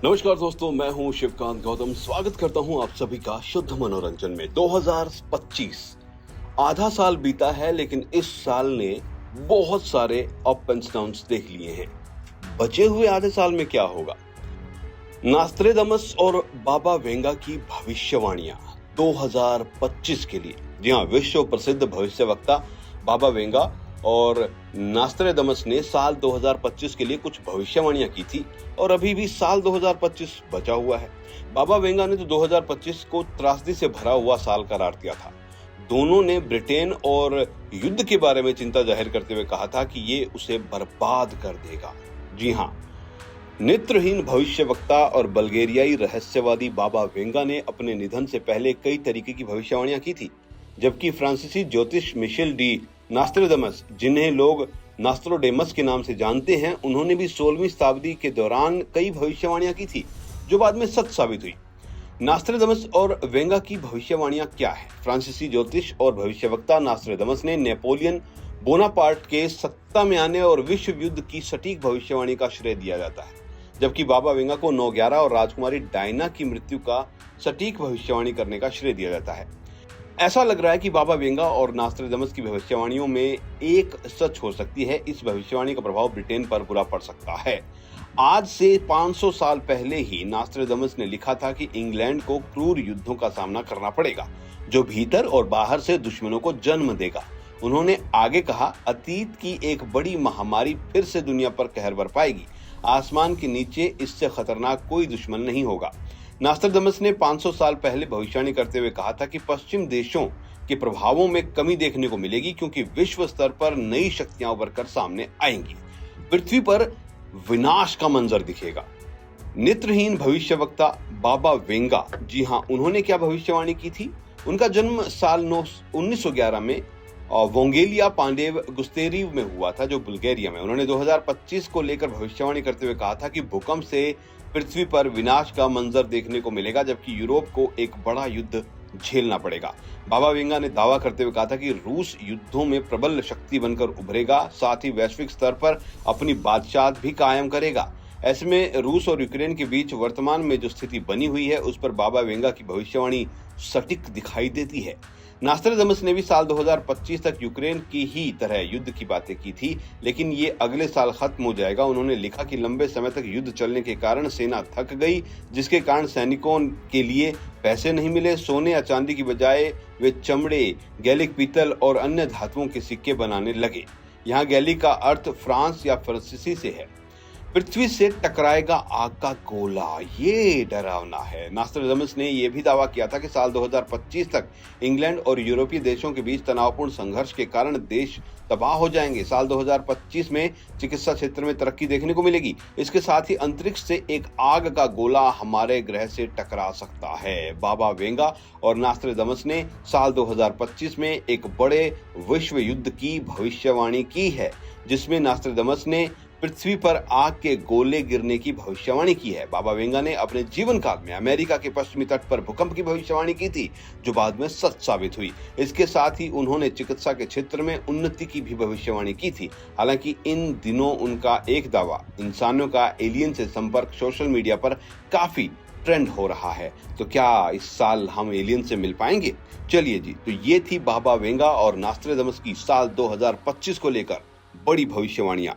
नमस्कार दोस्तों, मैं हूं शिवकांत गौतम। स्वागत करता हूं आप सभी का शुद्ध मनोरंजन में। 2025 आधा साल बीता है, लेकिन इस साल ने बहुत सारे अप एंड डाउन्स देख लिए हैं। बचे हुए आधे साल में क्या होगा? नास्त्रेदमस और बाबा वेंगा की भविष्यवाणियां 2025 के लिए। जी हाँ, विश्व प्रसिद्ध भविष्यवक्ता बाबा वेंगा और नास्त्रेदमस ने साल 2025 के लिए कुछ भविष्यवाणियां की थी और अभी भी साल 2025 बचा हुआ है। बाबा वेंगा ने तो 2025 को त्रासदी से भरा हुआ साल करार दिया था। दोनों ने ब्रिटेन और युद्ध के बारे में चिंता जाहिर करते हुए कहा था कि ये उसे बर्बाद कर देगा। जी हाँ, नेत्रहीन भविष्यवक्ता और बल्गेरियाई रहस्यवादी बाबा वेंगा ने अपने निधन से पहले कई तरीके की भविष्यवाणियां की थी, जबकि फ्रांसीसी ज्योतिष मिशेल डी नास्त्रेदमस, जिन्हें लोग नास्त्रोडेमस के नाम से जानते हैं, उन्होंने भी 16वीं शताब्दी के दौरान कई भविष्यवाणियां की थी जो बाद में सच साबित हुई। नास्त्रेदमस और वेंगा की भविष्यवाणियां क्या है? फ्रांसीसी ज्योतिष और भविष्यवक्ता नास्त्रेदमस ने नेपोलियन बोनापार्ट के सत्ता में आने और विश्व युद्ध की सटीक भविष्यवाणी का श्रेय दिया जाता है, जबकि बाबा वेंगा को 9/11 और राजकुमारी डायना की मृत्यु का सटीक भविष्यवाणी करने का श्रेय दिया जाता है। ऐसा लग रहा है कि बाबा वेंगा और नास्त्रेदमस की भविष्यवाणियों में एक सच हो सकती है। इस भविष्यवाणी का प्रभाव ब्रिटेन पर बुरा पड़ सकता है। आज से 500 साल पहले ही नास्त्रेदमस ने लिखा था कि इंग्लैंड को क्रूर युद्धों का सामना करना पड़ेगा, जो भीतर और बाहर से दुश्मनों को जन्म देगा। उन्होंने आगे कहा, अतीत की एक बड़ी महामारी फिर से दुनिया पर कहर बरपाएगी। आसमान के नीचे इससे खतरनाक कोई दुश्मन नहीं होगा। नास्त्रेदमस ने 500 साल पहले भविष्यवाणी करते हुए कहा था कि पश्चिम देशों के प्रभावों में कमी देखने को मिलेगी, क्योंकि विश्व स्तर पर नई शक्तियां उभर कर सामने आएंगी। पृथ्वी पर विनाश का मंजर दिखेगा। नेत्रहीन भविष्यवक्ता बाबा वेंगा, जी हाँ, उन्होंने क्या भविष्यवाणी की थी? उनका जन्म साल 1911 में वोंगेलिया पांडेव गुस्तेरीव में हुआ था, जो बुल्गारिया में। उन्होंने 2025 को लेकर भविष्यवाणी करते हुए कहा था कि भूकंप से पृथ्वी पर विनाश का मंजर देखने को मिलेगा, जबकि यूरोप को एक बड़ा युद्ध झेलना पड़ेगा। बाबा वेंगा ने दावा करते हुए कहा था कि रूस युद्धों में प्रबल शक्ति बनकर उभरेगा, साथ ही वैश्विक स्तर पर अपनी बादशाहत भी कायम करेगा। ऐसे में रूस और यूक्रेन के बीच वर्तमान में जो स्थिति बनी हुई है, उस पर बाबा वेंगा की भविष्यवाणी सटीक दिखाई देती है। नास्त्रेदमस ने भी साल 2025 तक यूक्रेन की ही तरह युद्ध की बातें की थी, लेकिन ये अगले साल खत्म हो जाएगा। उन्होंने लिखा कि लंबे समय तक युद्ध चलने के कारण सेना थक गई, जिसके कारण सैनिकों के लिए पैसे नहीं मिले। सोने या चांदी की बजाय वे चमड़े, गैलिक पीतल और अन्य धातुओं के सिक्के बनाने लगे। यहाँ गैलिक का अर्थ फ्रांस या फ्रांसीसी से है। पृथ्वी से टकराएगा आग का गोला, ये डरावना है। नास्त्रेदमस ने यह भी दावा किया था कि साल 2025 तक इंग्लैंड और यूरोपीय देशों के बीच तनावपूर्ण संघर्ष के कारण देश तबाह हो जाएंगे। साल 2025 में चिकित्सा क्षेत्र में तरक्की देखने को मिलेगी। इसके साथ ही अंतरिक्ष से एक आग का गोला हमारे ग्रह से टकरा सकता है। बाबा वेंगा और नास्त्रेदमस ने साल 2025 में एक बड़े विश्व युद्ध की भविष्यवाणी की है, जिसमें नास्त्रेदमस ने पृथ्वी पर आग के गोले गिरने की भविष्यवाणी की है। बाबा वेंगा ने अपने जीवन काल में अमेरिका के पश्चिमी तट पर भूकंप की भविष्यवाणी की थी, जो बाद में सच साबित हुई। इसके साथ ही उन्होंने चिकित्सा के क्षेत्र में उन्नति की भी भविष्यवाणी की थी। हालांकि इन दिनों उनका एक दावा, इंसानों का एलियन से संपर्क, सोशल मीडिया पर काफी ट्रेंड हो रहा है। तो क्या इस साल हम एलियन से मिल पाएंगे? चलिए जी, तो ये थी बाबा वेंगा और नास्त्रेदमस की साल 2025 को लेकर बड़ी भविष्यवाणियां।